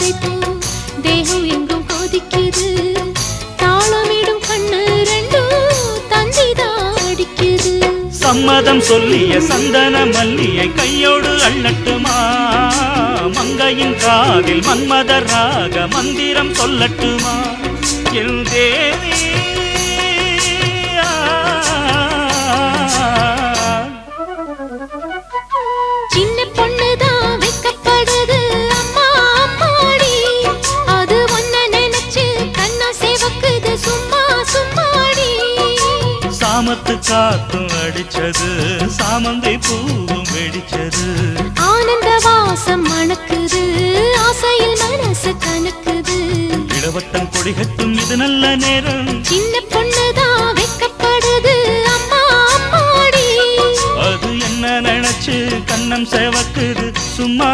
தாமரைப்பூ தேகம் எங்கும் கொதிக்குது தாளமிடும் கண்ணு ரெண்டும் தந்திதான் அடிக்குது சம்மதம் சொல்லிய சந்தன மல்லியை கையோடு அள்ளட்டுமா மங்கையின் காதில் மன்மதராக மந்திரம் சொல்லட்டுமா என் தேவி சின்ன பொண்ணுதான் வெக்கப்படுது அம்மா அம்மாடி அது ஒன்ன நினைச்சு கண்ணா சேவக்குது சும்மா சும்மாடி சாமத்து காத்தும் அடிச்சது சாமந்தை பூவும் வெடிச்சது ஆனந்த வாசம் மணக்குது ஆசையில் மனசு கணக்குது இளவட்டம் கொடிகட்டும் இது நல்ல நேரம் சின்ன பொண்ணுதான் வெக்கப்படுது அம்மா அம்மாடி அது என்ன நினைச்சு கண்ணம் சேவக்குது சும்மா